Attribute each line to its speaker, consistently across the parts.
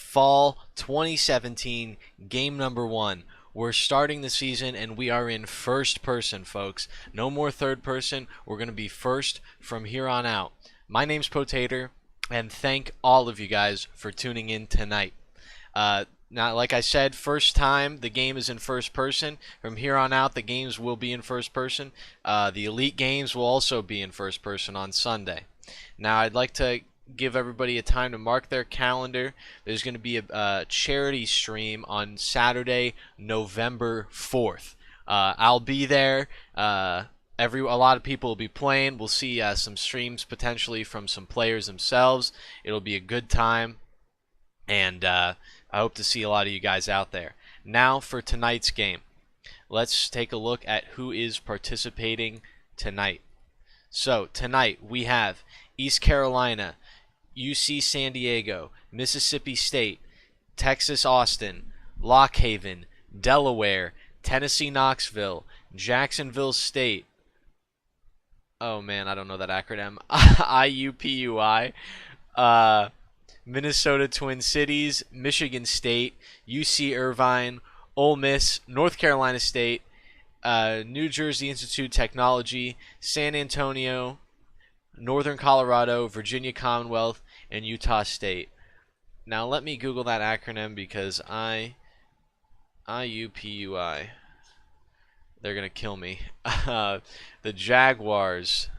Speaker 1: Fall 2017, game number 1. We're starting the season and we are in first person, folks. No more third person. We're going to be first from here on out. My name's Potater, and thank all of you guys for tuning in tonight. Now, like I said, first time the game is in first person. From here on out, the games will be in first person. The Elite games will also be in first person on Sunday. Now, I'd like to give everybody a time to mark their calendar. There's going to be a charity stream on Saturday, November 4th. I'll be there. A lot of people will be playing. We'll see some streams potentially from some players themselves. It'll be a good time, and I hope to see a lot of you guys out there. Now for tonight's game. Let's take a look at who is participating tonight. So tonight we have East Carolina, UC San Diego, Mississippi State, Texas Austin, Lock Haven, Delaware, Tennessee Knoxville, Jacksonville State. Oh man, I don't know that acronym. IUPUI. Minnesota Twin Cities, Michigan State, UC Irvine, Ole Miss, North Carolina State, New Jersey Institute of Technology, San Antonio, Northern Colorado, Virginia Commonwealth, and Utah State. Now let me Google that acronym because IUPUI. They're gonna kill me. The Jaguars.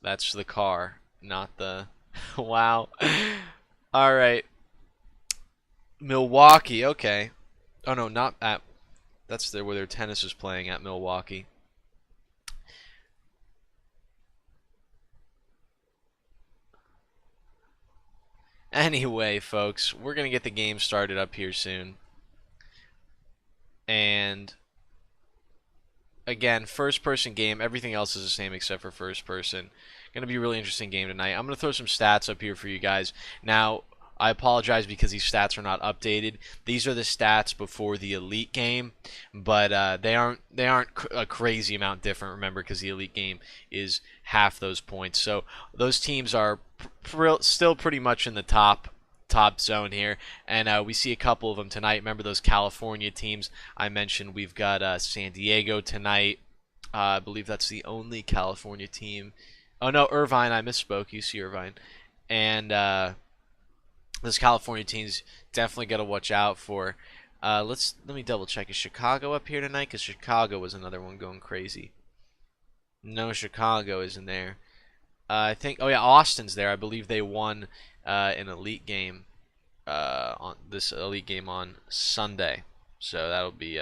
Speaker 1: That's the car, not the. Wow. All right. Milwaukee. Okay. Oh no, not at. That's where their tennis is playing at Milwaukee. Anyway, folks, we're going to get the game started up here soon. And again, first person game. Everything else is the same except for first person. Going to be a really interesting game tonight. I'm going to throw some stats up here for you guys. Now, I apologize because these stats are not updated. These are the stats before the Elite game, but they aren't a crazy amount different. Remember, because the Elite game is half those points. So those teams are still pretty much in the top zone here, and we see a couple of them tonight. Remember those California teams I mentioned? We've got San Diego tonight. I believe that's the only California team. Oh no, Irvine. I misspoke. You see Irvine, and those California teams definitely got to watch out for. Let me double check. Is Chicago up here tonight? Because Chicago was another one going crazy. No, Chicago isn't there. I think. Oh yeah, Austin's there. I believe they won an Elite game on this Elite game on Sunday. So that'll be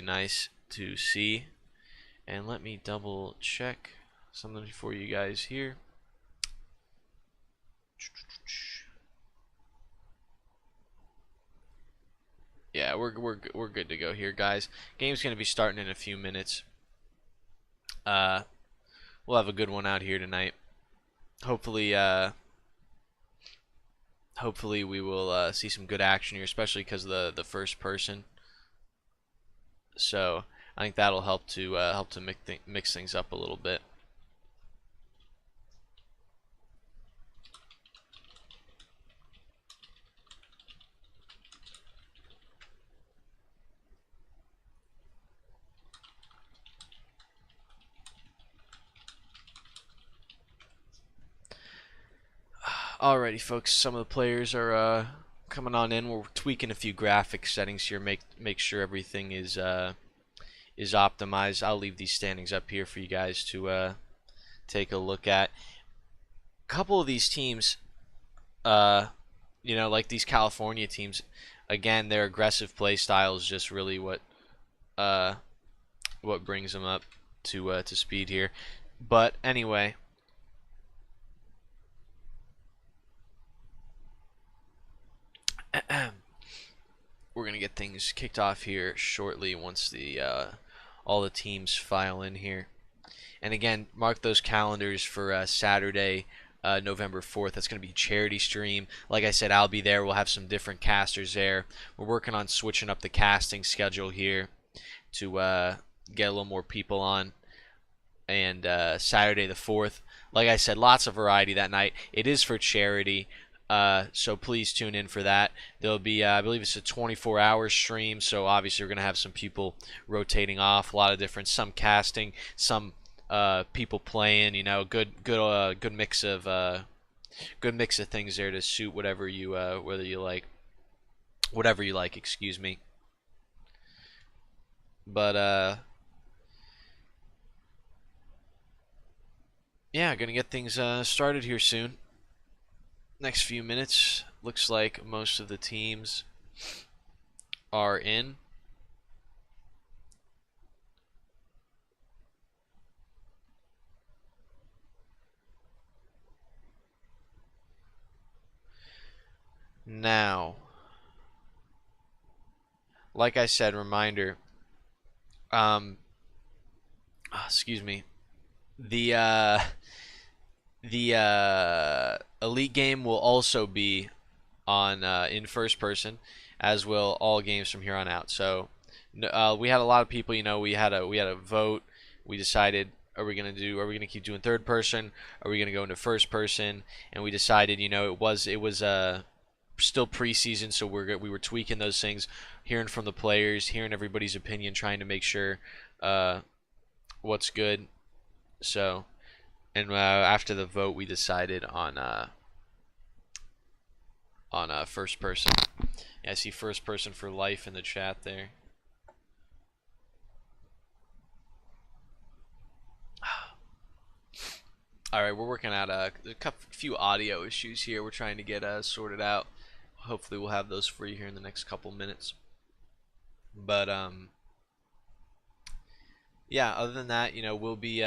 Speaker 1: nice to see. And let me double check something for you guys here. Yeah, we're good to go here, guys. Game's gonna be starting in a few minutes. We'll have a good one out here tonight. Hopefully we will see some good action here, especially because of the first person. So I think that'll help to mix things up a little bit. Alrighty, folks. Some of the players are coming on in. We're tweaking a few graphic settings here, make sure everything is optimized. I'll leave these standings up here for you guys to take a look at. A couple of these teams, like these California teams, again, their aggressive play style is just really what brings them up to speed here. But anyway. We're gonna get things kicked off here shortly once all the teams file in here. And again, mark those calendars for Saturday, November 4th. That's gonna be a charity stream. Like I said, I'll be there. We'll have some different casters there. We're working on switching up the casting schedule here to get a little more people on. And Saturday the 4th, like I said, lots of variety that night. It is for charity. So please tune in for that. There'll be, I believe it's a 24-hour stream. So obviously we're gonna have some people rotating off, a lot of different, some casting, some people playing. Good mix of things there to suit whatever you like. Excuse me. But yeah, gonna get things started here soon. Next few minutes. Looks like most of the teams are in. Now, like I said, reminder. Um, excuse me. The elite game will also be on in first person, as will all games from here on out. So we had a lot of people. We had a vote. We decided, are we gonna keep doing third person? Are we gonna go into first person? And we decided, it was still preseason, so we were tweaking those things, hearing from the players, hearing everybody's opinion, trying to make sure uh, what's good. So, and after the vote, we decided on first person. Yeah, I see first person for life in the chat there. All right, we're working out few audio issues here. We're trying to get sorted out. Hopefully, we'll have those for you here in the next couple minutes. But yeah. Other than that, we'll be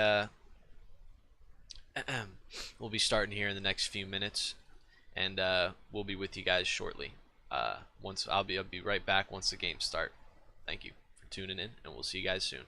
Speaker 1: starting here in the next few minutes, and we'll be with you guys shortly. Once I'll be right back once the games start. Thank you for tuning in, and we'll see you guys soon.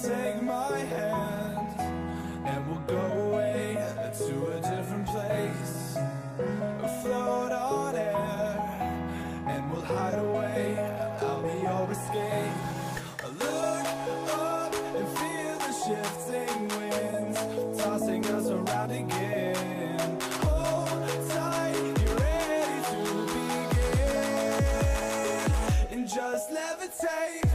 Speaker 2: Take my hand and we'll go away to a different place, float on air and we'll hide away. I'll be your escape. Look up and feel the shifting winds tossing us around again. Hold tight, you're ready to begin, and just levitate.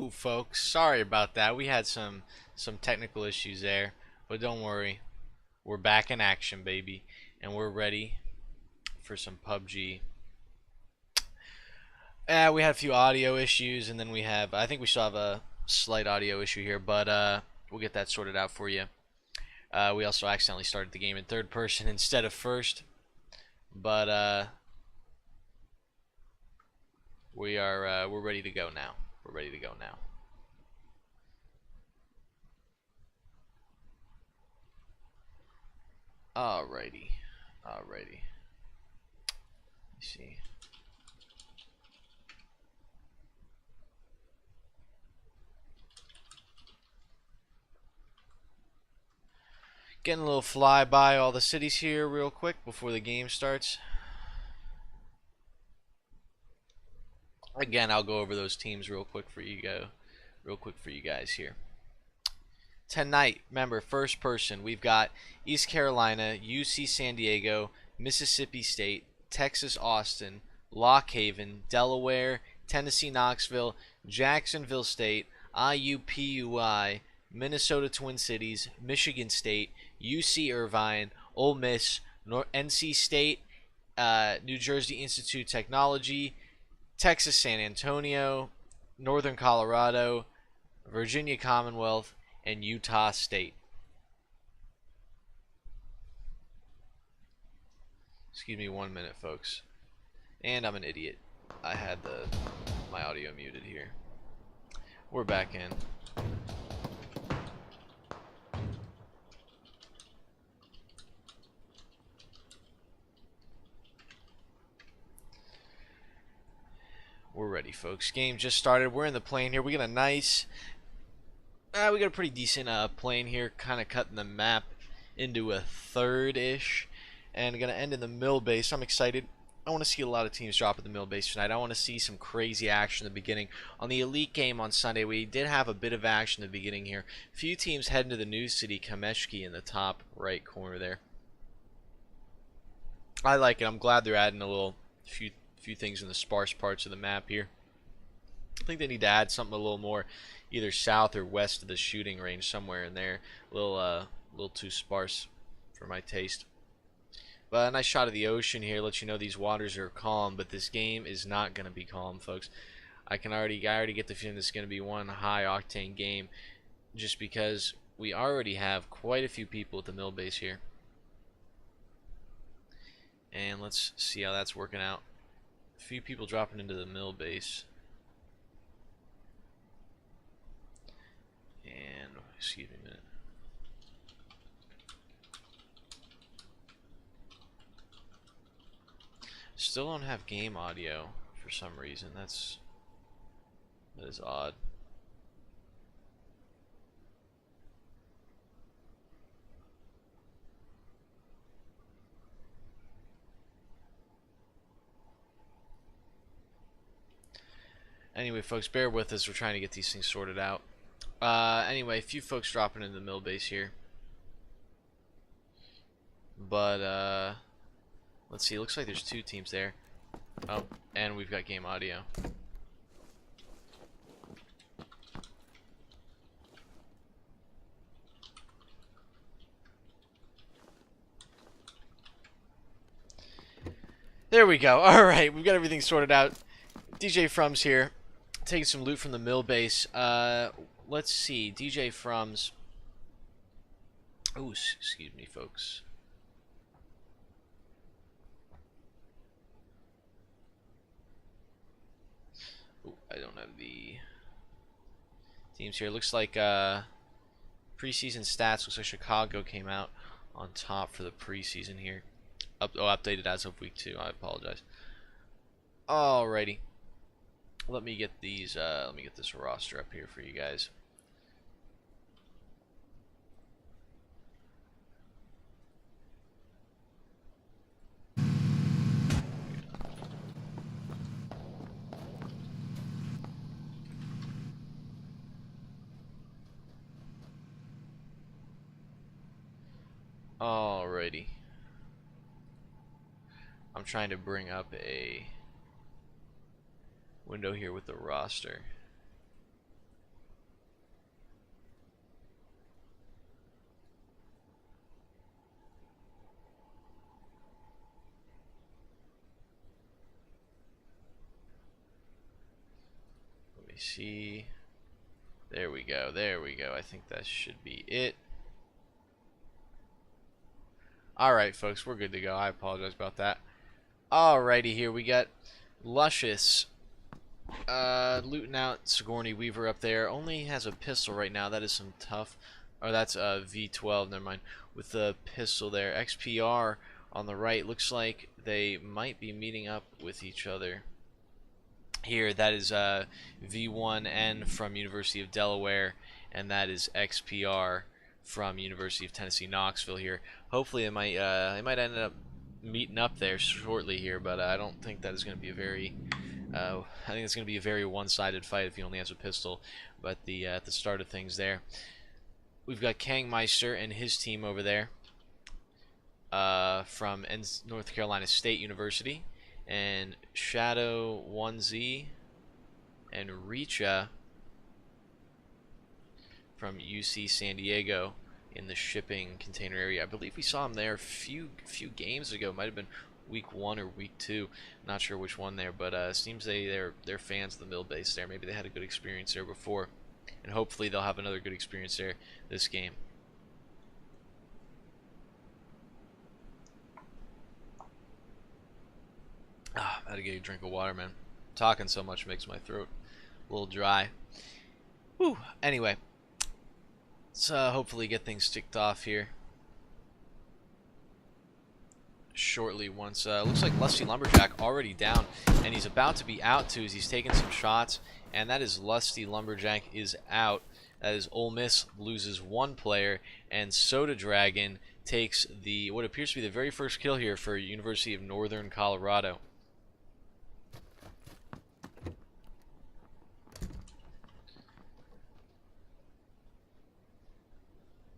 Speaker 1: Whew, folks. Sorry about that. We had some technical issues there, but don't worry. We're back in action, baby, and we're ready for some PUBG. We had a few audio issues, and then I think we still have a slight audio issue here, but we'll get that sorted out for you. We also accidentally started the game in third person instead of first, but we're ready to go now. We're ready to go now. Alrighty. Alrighty. Let's see. Getting a little fly by all the cities here real quick before the game starts. Again, I'll go over those teams real quick for you guys here. Tonight, remember, first person, we've got East Carolina, UC San Diego, Mississippi State, Texas Austin, Lock Haven, Delaware, Tennessee Knoxville, Jacksonville State, IUPUI, Minnesota Twin Cities, Michigan State, UC Irvine, Ole Miss, NC State, New Jersey Institute of Technology, Texas San Antonio, Northern Colorado, Virginia Commonwealth, and Utah State. Excuse me 1 minute, folks. And I'm an idiot. I had my audio muted here. We're back in. We're ready, folks. Game just started. We're in the plane here. We got a nice... we got a pretty decent plane here, kind of cutting the map into a third-ish, and gonna end in the mill base. I'm excited. I want to see a lot of teams drop at the mill base tonight. I want to see some crazy action in the beginning. On the elite game on Sunday, we did have a bit of action in the beginning here. A few teams heading to the new city, Kameshki, in the top right corner there. I like it. I'm glad they're adding a few things in the sparse parts of the map here. I think they need to add something a little more either south or west of the shooting range, somewhere in there. A little too sparse for my taste. But a nice shot of the ocean here lets you know these waters are calm, but this game is not going to be calm, folks. I already get the feeling this is going to be one high octane game, just because we already have quite a few people at the mill base here. And let's see how that's working out. A few people dropping into the mill base. And, excuse me a minute. Still don't have game audio for some reason. That is odd. Anyway, folks, bear with us. We're trying to get these things sorted out. Anyway, a few folks dropping into the mill base here. But, let's see. It looks like there's two teams there. Oh, and we've got game audio. There we go. Alright, we've got everything sorted out. DJ Frum's here, taking some loot from the mill base. Let's see. DJ Frum's... Oh, excuse me, folks. Ooh, I don't have the teams here. Looks like preseason stats. Looks like Chicago came out on top for the preseason here. Updated as of week 2. I apologize. Alrighty. Let me get these. Let me get this roster up here for you guys. Alrighty. I'm trying to bring up a window here with the roster. me see. There we go. There we go. I think that should be it. Alright, folks. We're good to go. I apologize about that. Alrighty, here we got Luscious. Looting out Sigourney Weaver up there. Only has a pistol right now. That is some tough. Or that's V12. Never mind. With the pistol there. XPR on the right. Looks like they might be meeting up with each other. Here, that is V1N from University of Delaware, and that is XPR from University of Tennessee Knoxville. Here, hopefully, they might end up meeting up there shortly here, but I don't think that is going to be a very. I think it's going to be a very one-sided fight if he only has a pistol. But at the start of things there, we've got Kangmeister and his team over there from North Carolina State University. And Shadow 1Z and Richa from UC San Diego in the shipping container area. I believe we saw him there a few games ago. Might have been week 1 or week 2. Not sure which one there, but seems they're fans of the mill base there. Maybe they had a good experience there before, and hopefully they'll have another good experience there this game. I had to get a drink of water, man. Talking so much makes my throat a little dry. Whew. Anyway, let's hopefully get things ticked off here shortly. Once looks like Lusty Lumberjack already down, and he's about to be out too as he's taking some shots. And that is Lusty Lumberjack is out. That is Ole Miss loses 1 player, and Soda Dragon takes the what appears to be the very first kill here for University of Northern Colorado.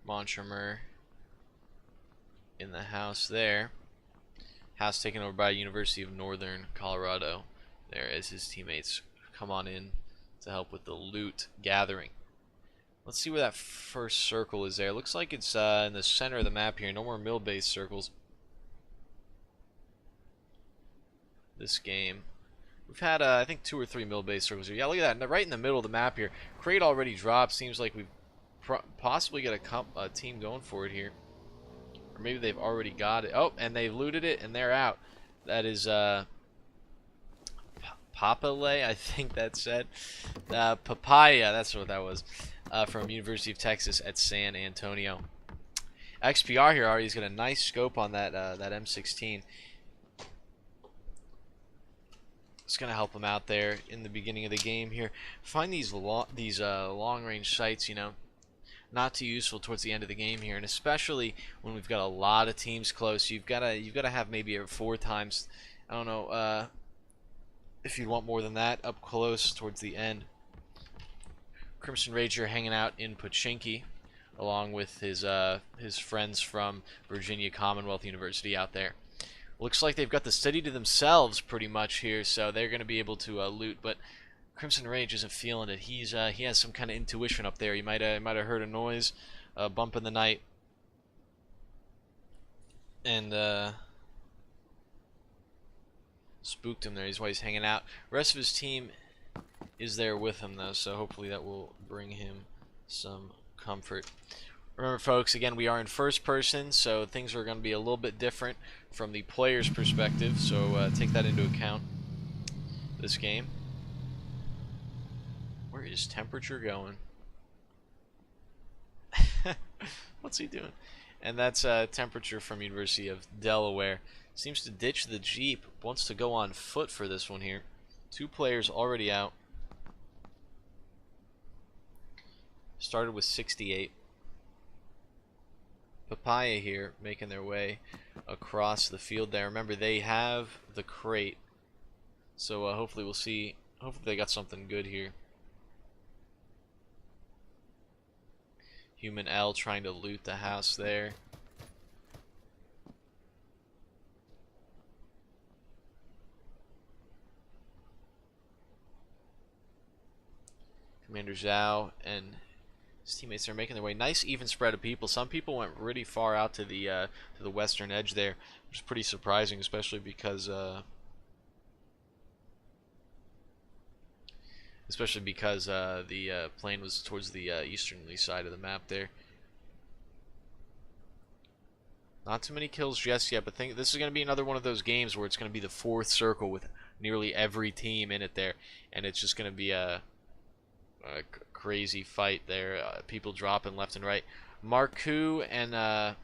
Speaker 1: Montremer in the house there. House taken over by University of Northern Colorado there as his teammates come on in to help with the loot gathering. Let's see where that first circle is there. Looks like it's in the center of the map here. No more mill-based circles this game. We've had, I think, 2 or 3 mill-based circles here. Yeah, look at that. Right in the middle of the map here. Crate already dropped. Seems like we've possibly got a team going for it here. Or maybe they've already got it. Oh, and they've looted it, and they're out. That is Papale, I think that said. Papaya, that's what that was. From University of Texas at San Antonio. XPR here already has got a nice scope on that that M16. It's gonna help him out there in the beginning of the game here. Find these long-range sights, you know, not too useful towards the end of the game here, and especially when we've got a lot of teams close. You've got to have maybe 4 times. I don't know if you want more than that up close towards the end. Crimson Rager hanging out in Pochinki, along with his friends from Virginia Commonwealth University out there. Looks like they've got the city to themselves pretty much here, so they're going to be able to loot. But Crimson Rage isn't feeling it. He has some kind of intuition up there. He might have heard a noise, a bump in the night, and spooked him there. That's why he's hanging out. The rest of his team is there with him though, so hopefully that will bring him some comfort. Remember, folks, again, we are in first person, so things are going to be a little bit different from the player's perspective, so take that into account this game. Where is temperature going? What's he doing? And that's temperature from University of Delaware. Seems to ditch the Jeep, wants to go on foot for this one here. 2 players already out. Started with 68. Papaya here making their way across the field there. Remember, they have the crate, so hopefully we'll see. Hopefully they got something good here. Human L trying to loot the house there. Commander Zhao and his teammates are making their way. Nice even spread of people. Some people went really far out to the western edge there, which is pretty surprising, especially because especially because the plane was towards the easternly side of the map there. Not too many kills just yet, but this is going to be another one of those games where it's going to be the fourth circle with nearly every team in it there, and it's just going to be a crazy fight there. People dropping left and right. Marku and I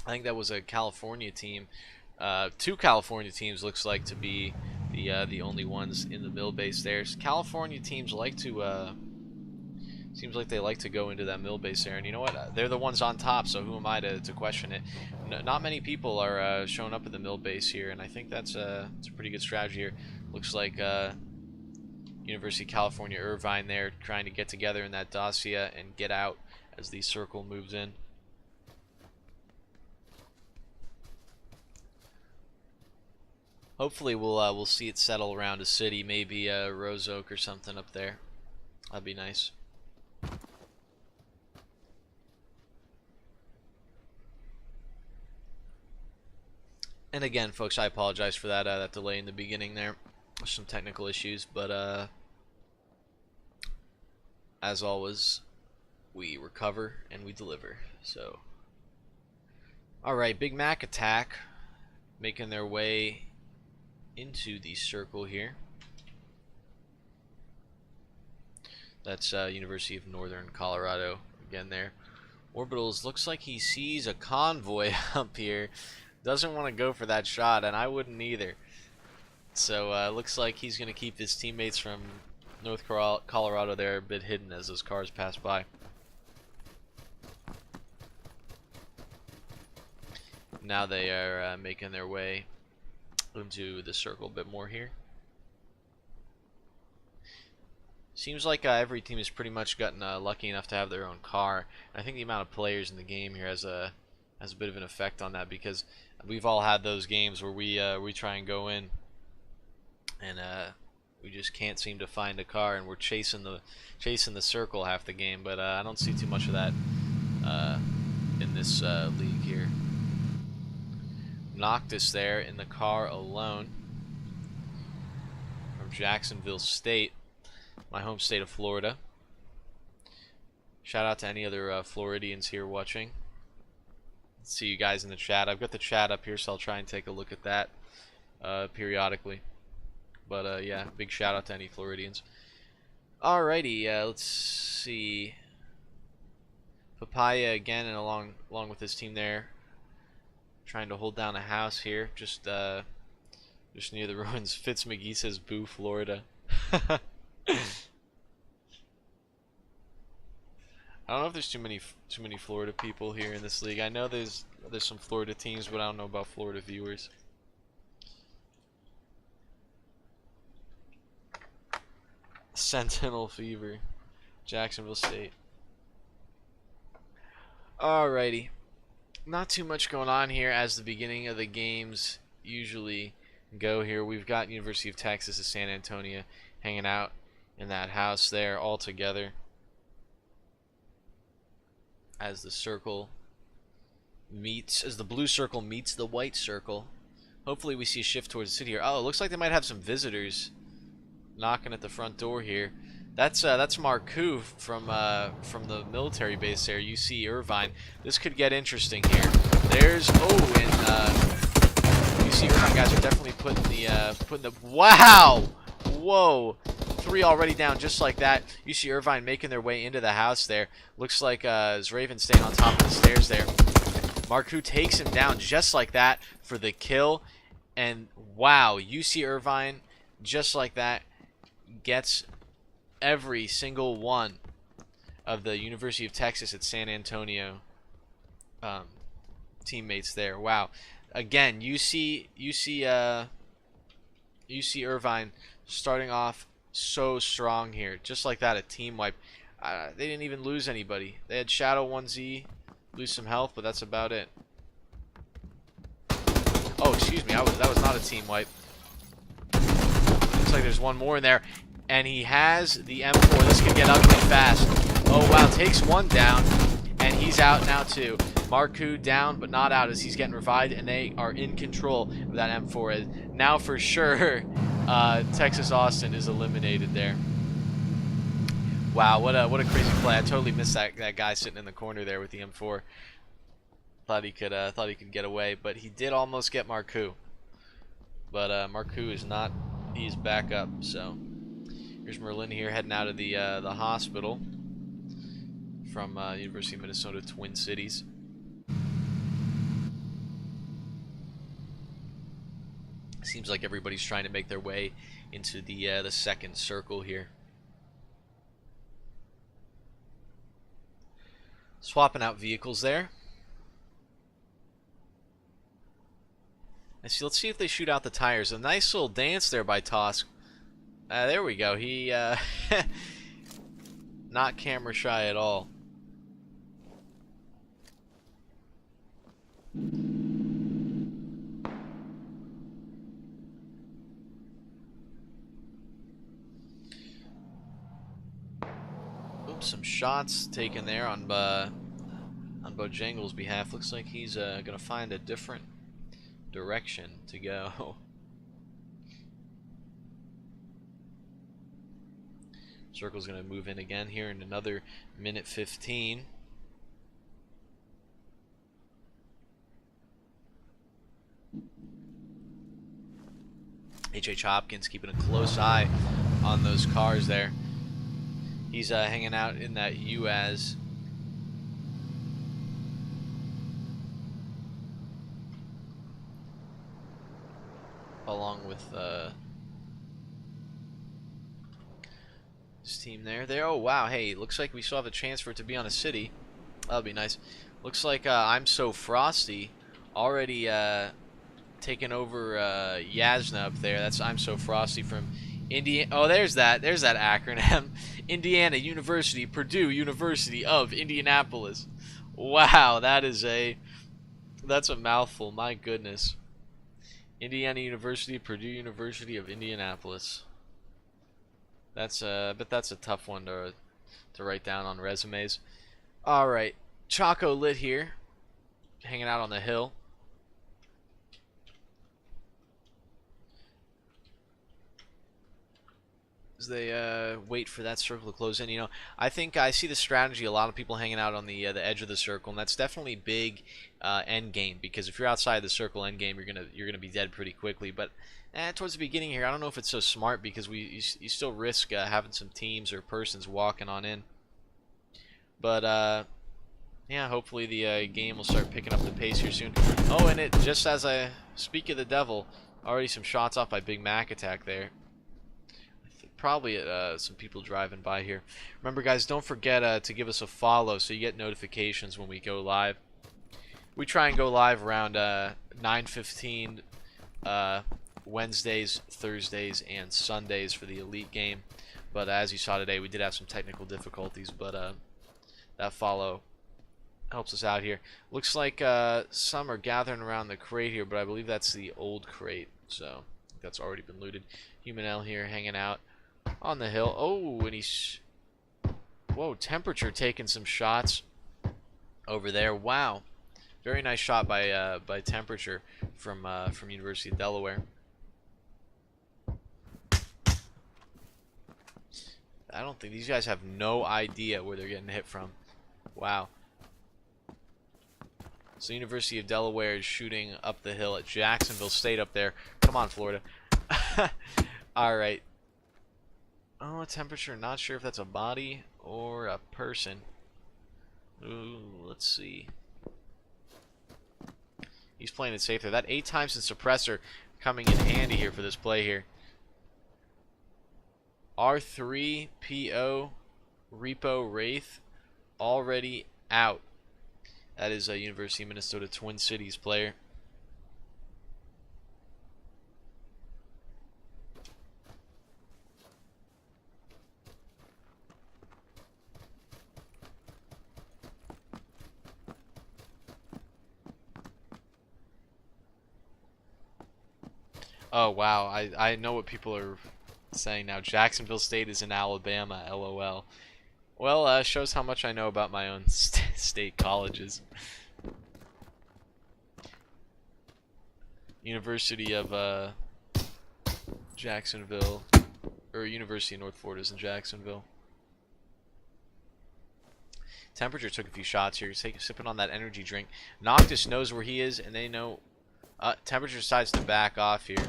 Speaker 1: think that was a California team. Two California teams looks like to be the only ones in the mill base there. California teams like to seems like they like to go into that mill base there, and you know what? They're the ones on top, so who am I to question it? Not many people are showing up at the mill base here, and I think it's a pretty good strategy here. Looks like University of California Irvine there trying to get together in that Dacia and get out as the circle moves in. Hopefully we'll see it settle around a city, maybe Rose Oak or something up there. That'd be nice. And again, folks, I apologize for that delay in the beginning there. Some technical issues, but as always, we recover and we deliver. So, all right, Big Mac attack making their way into the circle here. That's University of Northern Colorado again there. Orbitals looks like he sees a convoy up here. Doesn't want to go for that shot, and I wouldn't either. So looks like he's going to keep his teammates from North Colorado there a bit hidden as those cars pass by. Now they are making their way into the circle a bit more here. Seems like every team has pretty much gotten lucky enough to have their own car. And I think the amount of players in the game here has a bit of an effect on that, because we've all had those games where we try and go in and we just can't seem to find a car, and we're chasing the circle half the game. But I don't see too much of that in this league here. Noctis there in the car alone from Jacksonville State, my home state of Florida. Shout out to any other Floridians here watching. See you guys in the chat. I've got the chat up here, so I'll try and take a look at that periodically. But yeah, big shout out to any Floridians. Alrighty, let's see. Papaya again, and along with his team there, trying to hold down a house here, just near the ruins. Fitz McGee says, "Boo, Florida." I don't know if there's too many Florida people here in this league. I know there's some Florida teams, but I don't know about Florida viewers. Sentinel Fever, Jacksonville State. Alrighty, not too much going on here as the beginning of the games usually go here. We've got University of Texas of San Antonio hanging out in that house there all together as the circle meets, as the blue circle meets the white circle. Hopefully we see a shift towards the city here. Oh, it looks like they might have some visitors knocking at the front door here. That's Marku from the military base there. UC Irvine. This could get interesting here. There's and UC Irvine guys are definitely putting the wow, whoa, 3 already down just like that. UC Irvine making their way into the house there. Looks like Raven staying on top of the stairs there. Marku takes him down just like that for the kill, and wow, UC Irvine just like that gets every single one of the University of Texas at San Antonio teammates there. Wow. Again, UC Irvine starting off so strong here. Just like that, a team wipe. They didn't even lose anybody. They had Shadow 1Z lose some health, but that's about it. Oh, excuse me. That was not a team wipe. Looks like there's one more in there. And he has the M4. This could get ugly fast. Oh, wow. Takes one down. And he's out now, too. Marku down, but not out as he's getting revived. And they are in control of that M4. Now, for sure, Texas Austin is eliminated there. Wow, what a crazy play! I totally missed that guy sitting in the corner there with the M4. Thought he could get away, but he did almost get Marcoux. But Marcoux is not. He's back up. So here's Merlin here heading out of the hospital from University of Minnesota Twin Cities. Seems like everybody's trying to make their way into the second circle here. Swapping out vehicles there. Let's see if they shoot out the tires. A nice little dance there by Tosk. There we go. He not camera shy at all. Oops, some shots taken there on Bojangles' behalf. Looks like he's gonna find a different direction to go. Circle's going to move in again here in another minute 15. H.H. Hopkins keeping a close eye on those cars there. He's hanging out in that UAZ. Along with this team there. Oh wow, hey, looks like we still have a chance for it to be on a city. That'll be nice. Looks like I'm So Frosty already taking over Yasna up there. That's I'm So Frosty from Indiana. Oh, there's that acronym. Indiana University, Purdue University of Indianapolis. Wow, that's a mouthful. My goodness. Indiana University, Purdue University of Indianapolis. But that's a tough one to write down on resumes. All right, Choco Lit here, hanging out on the hill. As they wait for that circle to close in, I think I see the strategy. A lot of people hanging out on the edge of the circle, and that's definitely big end game, because if you're outside the circle end game, you're gonna be dead pretty quickly. But towards the beginning here, I don't know if it's so smart, because you still risk having some teams or persons walking on in. But yeah, hopefully the game will start picking up the pace here soon. Oh, and it just as I speak of the devil, already some shots off by Big Mac Attack there. Probably some people driving by here. Remember, guys, don't forget to give us a follow so you get notifications when we go live. We try and go live around 9:15 Wednesdays, Thursdays, and Sundays for the Elite game. But as you saw today, we did have some technical difficulties, but that follow helps us out here. Looks like some are gathering around the crate here, but I believe that's the old crate, so that's already been looted. Human L here hanging out on the hill. Oh, and he's... Whoa, Temperature taking some shots over there. Wow. Very nice shot by Temperature from University of Delaware. I don't think... These guys have no idea where they're getting hit from. Wow. So University of Delaware is shooting up the hill at Jacksonville State up there. Come on, Florida. Alright. Oh, Temperature. Not sure if that's a body or a person. Ooh, let's see. He's playing it safe there. That 8 times in suppressor coming in handy here for this play here. R3 PO Repo Wraith already out. That is a University of Minnesota Twin Cities player. Oh wow, I know what people are saying now. Jacksonville State is in Alabama, LOL. Well, shows how much I know about my own state colleges. University of Jacksonville, or University of North Florida is in Jacksonville. Temperature took a few shots here. He's sipping on that energy drink. Noctis knows where he is, and they know. Temperature decides to back off here.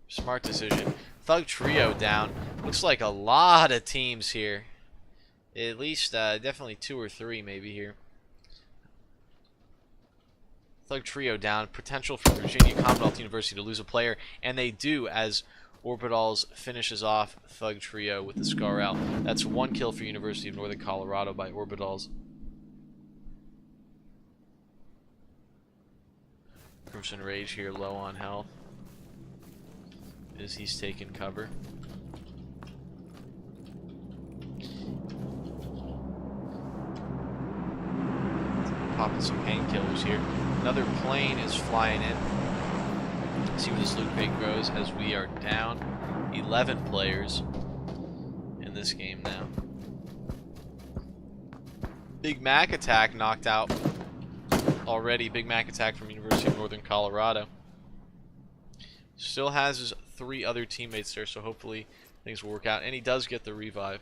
Speaker 1: Smart decision. Thug Trio down. Looks like a lot of teams here. At least, definitely 2 or 3 maybe here. Thug Trio down. Potential for Virginia Commonwealth University to lose a player. And they do, as Orbitals finishes off Thug Trio with the Scar out. That's 1 kill for University of Northern Colorado by Orbitals. Crimson Rage here low on health as he's taking cover. Popping some painkillers here. Another plane is flying in. See where this loot crate grows as we are down 11 players in this game now. Big Mac attack knocked out already. Big Mac attack from University of Northern Colorado. Still has his 3 other teammates there, so hopefully things will work out. And he does get the revive.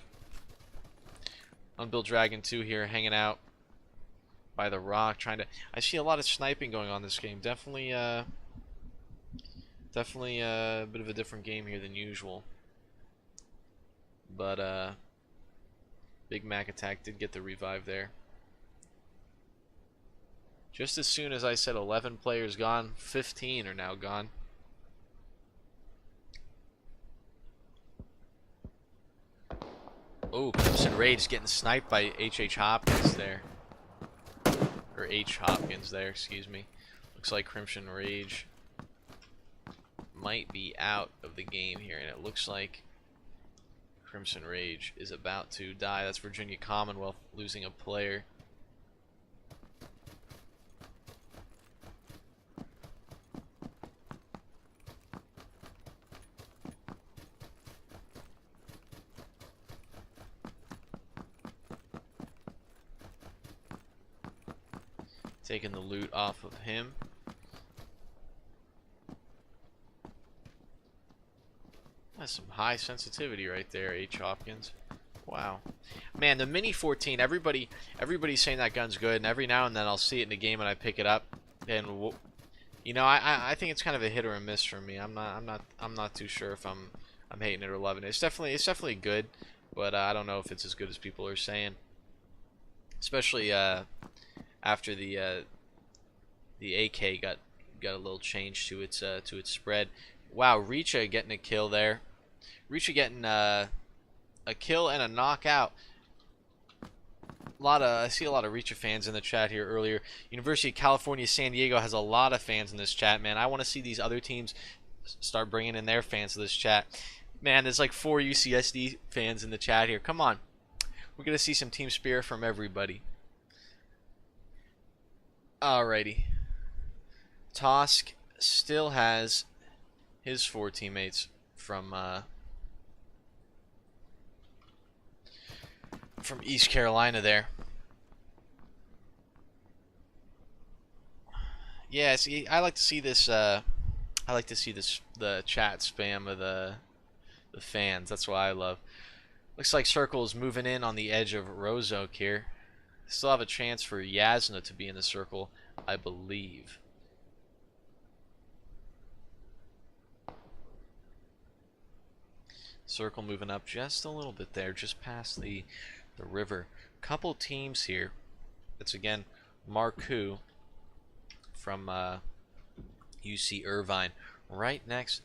Speaker 1: Unbuilt Dragon 2 here hanging out by the rock, trying to... I see a lot of sniping going on this game. Definitely a bit of a different game here than usual. But Big Mac attack did get the revive there. Just as soon as I said 11 players gone, 15 are now gone. Oh, Crimson Rage getting sniped by H.H. Hopkins there. Or H. Hopkins there, excuse me. Looks like Crimson Rage might be out of the game here, and it looks like Crimson Rage is about to die. That's Virginia Commonwealth losing a player. Taking the loot off of him. That's some high sensitivity right there, H. Hopkins. Wow. Man, the Mini 14, everybody's saying that gun's good, and every now and then I'll see it in a game and I pick it up, and you know, I think it's kind of a hit or a miss for me. I'm not too sure if I'm hating it or loving it. It's definitely good, but I don't know if it's as good as people are saying. Especially after the AK got a little change to its spread. Wow, Richa getting a kill there. Richa getting a kill and a knockout. I see a lot of Richa fans in the chat here earlier. University of California, San Diego has a lot of fans in this chat, man. I want to see these other teams start bringing in their fans to this chat. Man, there's like 4 UCSD fans in the chat here. Come on. We're going to see some team spirit from everybody. Alrighty. Tosk still has his 4 teammates from East Carolina there. Yeah, see, I like to see this. The chat spam of the fans. That's what I love. Looks like Circle is moving in on the edge of Rose Oak here. Still have a chance for Yasna to be in the circle, I believe. Circle moving up just a little bit there, just past the river. Couple teams here. It's again Marku from UC Irvine, right next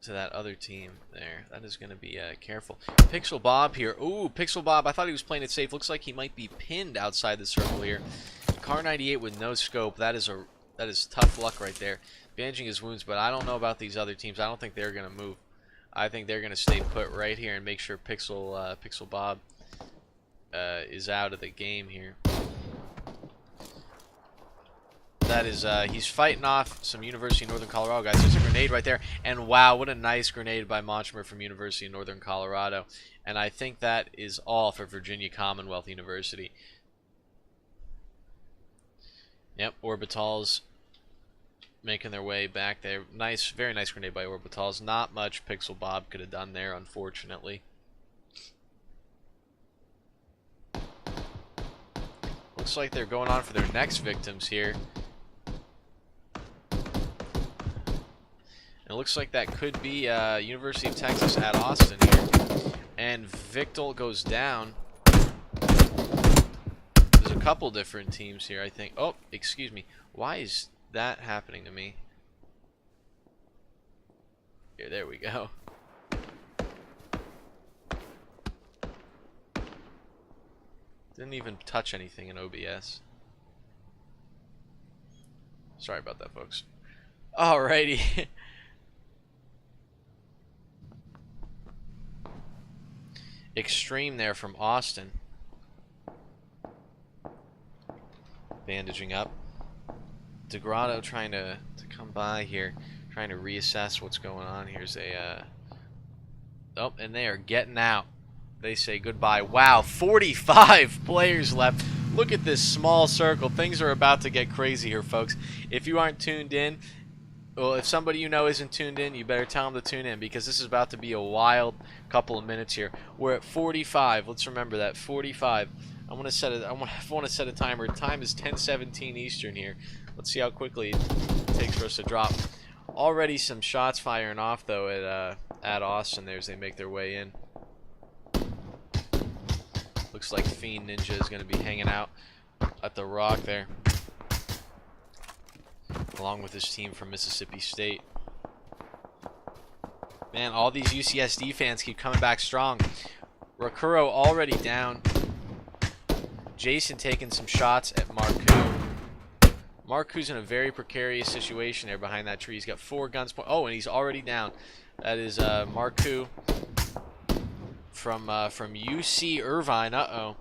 Speaker 1: to that other team there. That is going to be careful. Pixel Bob here. Ooh, Pixel Bob. I thought he was playing it safe. Looks like he might be pinned outside the circle here. Car 98 with no scope. That is tough luck right there. Bandaging his wounds, but I don't know about these other teams. I don't think they're going to move. I think they're going to stay put right here and make sure Pixel Bob is out of the game here. That is, he's fighting off some University of Northern Colorado guys. There's a grenade right there. And wow, what a nice grenade by Monchmer from University of Northern Colorado. And I think that is all for Virginia Commonwealth University. Yep, Orbitals making their way back there. Nice, very nice grenade by Orbitals. Not much Pixel Bob could have done there, unfortunately. Looks like they're going on for their next victims here. It looks like that could be University of Texas at Austin here. And Victal goes down. There's a couple different teams here, I think. Oh, excuse me. Why is that happening to me? Here, there we go. Didn't even touch anything in OBS. Sorry about that, folks. Alrighty. Extreme there from Austin. Bandaging up. DeGrotto trying to come by here. Trying to reassess what's going on. Here's a... Oh, and they are getting out. They say goodbye. Wow, 45 players left. Look at this small circle. Things are about to get crazy here, folks. If you aren't tuned in, well, if somebody you know isn't tuned in, you better tell them to tune in, because this is about to be a wild couple of minutes here. We're at 45. Let's remember that, 45. I want to set a timer. Time is 10:17 Eastern here. Let's see how quickly it takes for us to drop. Already some shots firing off though at Austin there as they make their way in. Looks like Fiend Ninja is going to be hanging out at the rock there, along with his team from Mississippi State. Man, all these UCSD fans keep coming back strong. Rakuro already down. Jason taking some shots at Marku. Marku's in a very precarious situation there behind that tree. He's got 4 guns. Oh, and he's already down. That is Marku from UC Irvine. Uh-oh.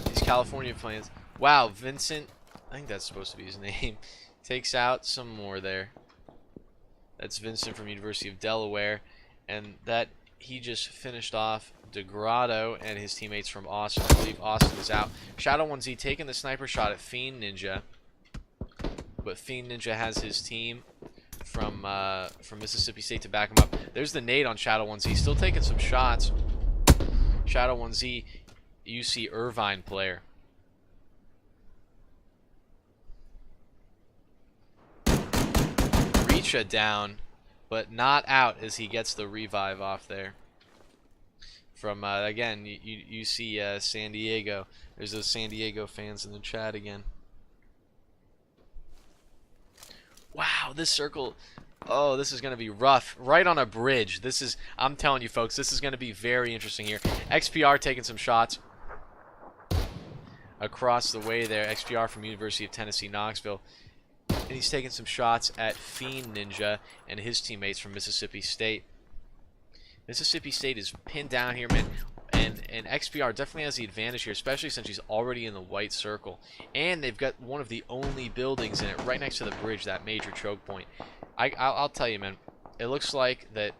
Speaker 1: These California fans. Wow, Vincent, I think that's supposed to be his name, takes out some more there. That's Vincent from University of Delaware. And that he just finished off DeGrotto and his teammates from Austin. I believe Austin is out. Shadow 1Z taking the sniper shot at Fiend Ninja. But Fiend Ninja has his team from Mississippi State to back him up. There's the nade on Shadow 1Z. Still taking some shots. Shadow 1Z, UC Irvine player. Richa down, but not out as he gets the revive off there. From, again, you see San Diego. There's those San Diego fans in the chat again. Wow, this circle, oh, this is going to be rough. Right on a bridge. This is, I'm telling you, folks, this is going to be very interesting here. XPR taking some shots across the way there. XPR from University of Tennessee, Knoxville. And he's taking some shots at Fiend Ninja and his teammates from Mississippi State. Mississippi State is pinned down here, man. And XPR definitely has the advantage here, especially since he's already in the white circle. And they've got one of the only buildings in it right next to the bridge, that major choke point. I'll tell you, man, it looks like that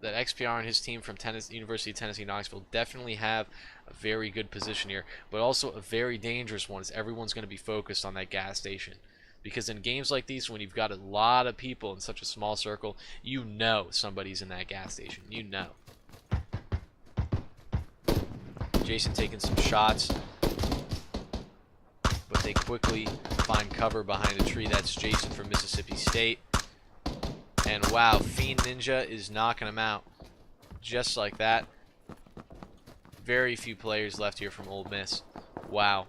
Speaker 1: XPR and his team from University of Tennessee, Knoxville definitely have a very good position here, but also a very dangerous one, as everyone's going to be focused on that gas station. Because in games like these, when you've got a lot of people in such a small circle, you know somebody's in that gas station. You know. Jason taking some shots, but they quickly find cover behind a tree. That's Jason from Mississippi State. And wow, Fiend Ninja is knocking him out. Just like that. Very few players left here from Ole Miss. Wow.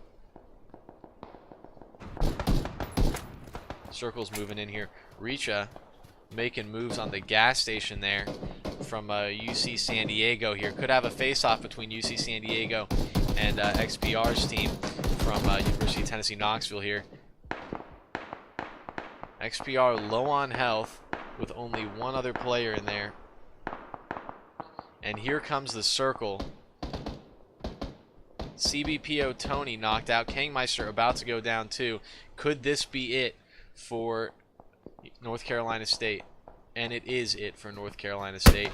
Speaker 1: Circle's moving in here. Richa making moves on the gas station there from UC San Diego here. Could have a face-off between UC San Diego and XPR's team from University of Tennessee, Knoxville here. XPR low on health with only one other player in there. And here comes the circle. CBPO Tony knocked out. Kangmeister about to go down too. Could this be it for North Carolina State? And it is it for North Carolina State.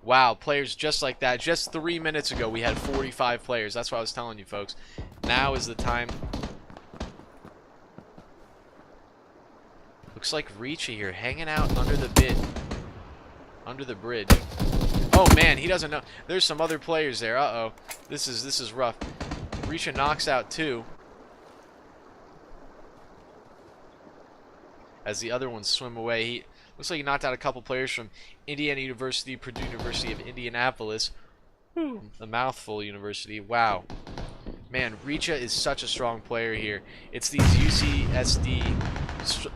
Speaker 1: Wow, players just like that. Just 3 minutes ago, we had 45 players. That's what I was telling you, folks. Now is the time. Looks like Richa here, hanging out under the bridge. Oh man, he doesn't know. There's some other players there. Uh-oh. This is rough. Risha knocks out 2. As the other ones swim away. He looks like he knocked out a couple players from Indiana University, Purdue University of Indianapolis. A mouthful university. Wow. Man, Richa is such a strong player here. It's these UCSD.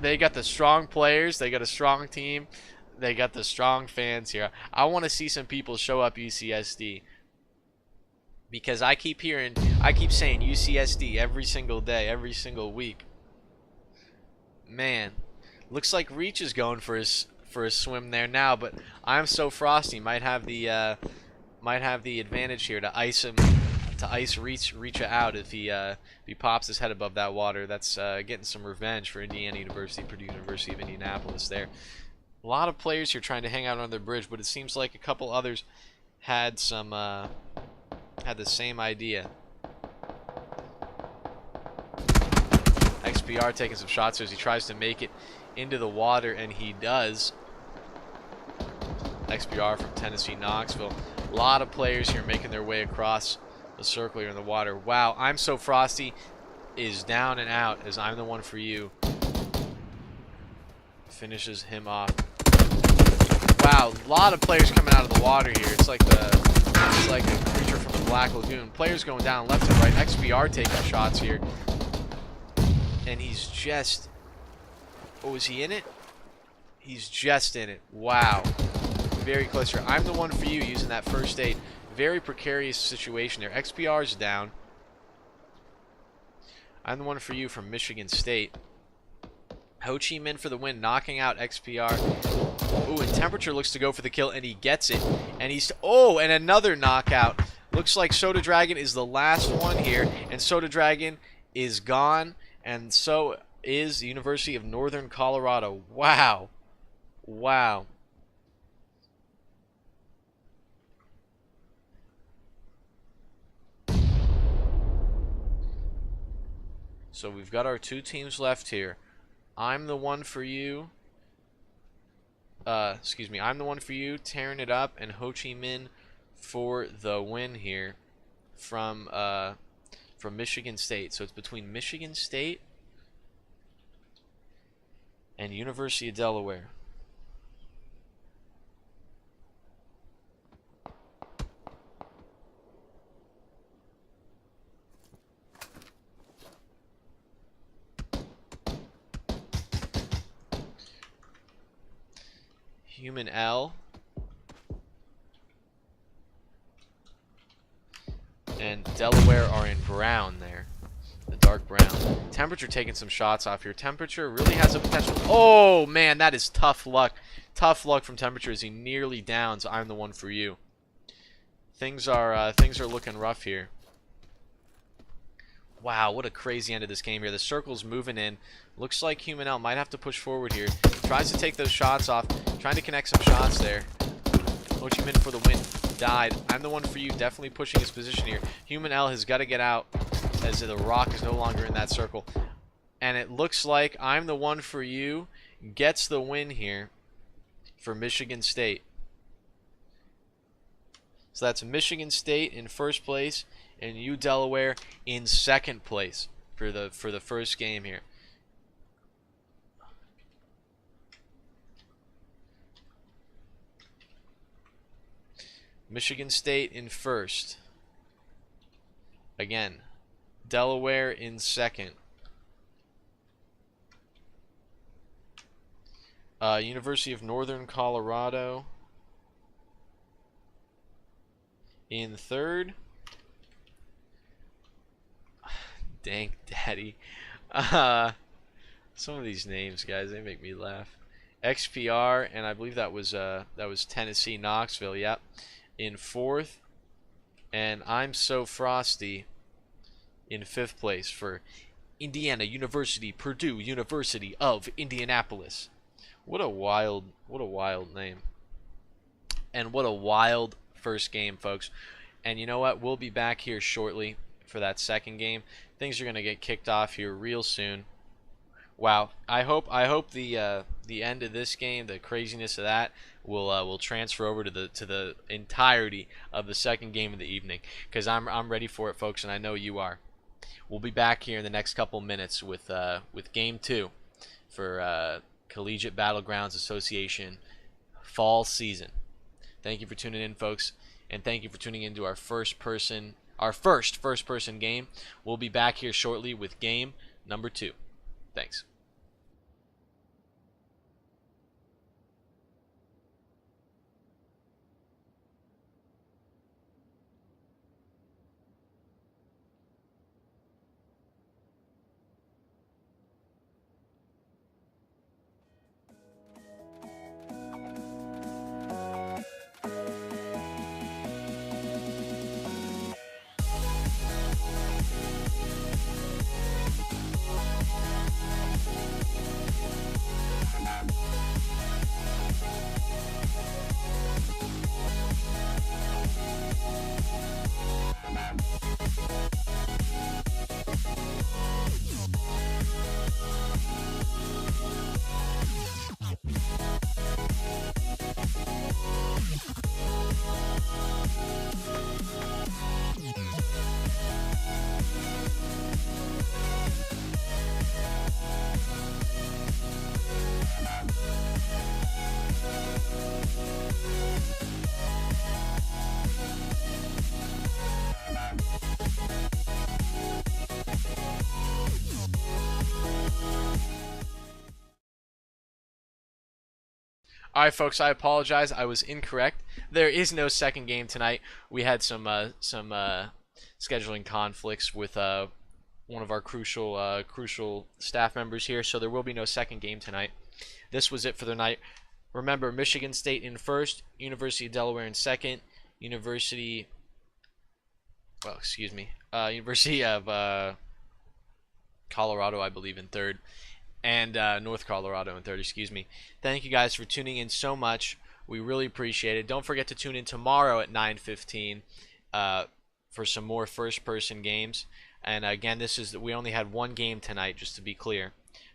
Speaker 1: They got the strong players. They got a strong team. They got the strong fans here. I want to see some people show up UCSD. Because I keep saying UCSD every single day, every single week. Man, looks like Reach is going for a swim there now, but I'm So Frosty might have the advantage here to ice him, to ice Reach out if he pops his head above that water. That's getting some revenge for Indiana University, Purdue University of Indianapolis there. A lot of players here trying to hang out on the bridge, but it seems like a couple others had the same idea. XPR taking some shots as he tries to make it into the water, and he does. XPR from Tennessee Knoxville. A lot of players here making their way across the circle here in the water. Wow, I'm So Frosty is down and out as I'm the one for you. Finishes him off. Wow, a lot of players coming out of the water here. It's like a creature from the Black Lagoon. Players going down left and right. XPR taking shots here. And he's just... Oh, is he in it? He's just in it. Wow. Very close here. I'm the one for you using that first aid. Very precarious situation there. XPR's down. I'm the one for you from Michigan State. Ho Chi Minh for the win, knocking out XPR. Ooh, and Temperature looks to go for the kill, and he gets it. And he's... Oh, and another knockout. Looks like Soda Dragon is the last one here, and Soda Dragon is gone, and so is the University of Northern Colorado. Wow. Wow. So we've got our 2 teams left here. I'm the one for you. I'm the one for you, tearing it up, and Ho Chi Minh for the win here from Michigan State. So it's between Michigan State and University of Delaware. Human L and Delaware are in brown there, the dark brown. Temperature taking some shots off here. Temperature really has a potential. Oh man, that is tough luck. Tough luck from Temperature as he nearly downs. I'm the one for you. Things are looking rough here. Wow, what a crazy end of this game here. The circle's moving in. Looks like Human L might have to push forward here. Tries to take those shots off. Trying to connect some shots there. Ho Chi Minh for the win. Died. I'm the one for you. Definitely pushing his position here. Human L has got to get out as the rock is no longer in that circle. And it looks like I'm the one for you gets the win here for Michigan State. So that's Michigan State in first place and U Delaware in second place for the first game here. Michigan State in first. Again, Delaware in second. University of Northern Colorado in third. Dang, daddy. Some of these names, guys, they make me laugh. XPR, and I believe that was Tennessee Knoxville. Yep, in fourth, and I'm So Frosty in fifth place for Indiana University, Purdue University of Indianapolis. What a wild name, and what a wild first game, folks. And you know what? We'll be back here shortly for that second game. Things are gonna get kicked off here real soon. Wow. I hope the the end of this game, the craziness of that, will transfer over to the entirety of the second game of the evening, because I'm ready for it, folks, and I know you are. We'll be back here in the next couple minutes with game two for Collegiate Battlegrounds Association fall season. Thank you for tuning in, folks, and thank you for tuning into our first first person game. We'll be back here shortly with game number 2. Thanks. All right, folks. I apologize. I was incorrect. There is no second game tonight. We had some scheduling conflicts with one of our crucial staff members here, so there will be no second game tonight. This was it for the night. Remember, Michigan State in first, University of Delaware in second, University of Colorado, I believe, in third, and North Colorado in third, excuse me. Thank you guys for tuning in so much. We really appreciate it. Don't forget to tune in tomorrow at 9:15 for some more first-person games. And again, we only had one game tonight, just to be clear.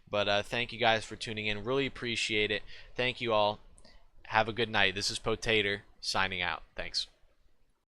Speaker 1: But thank you guys for tuning in. Really appreciate it. Thank you all. Have a good night. This is Potater signing out. Thanks.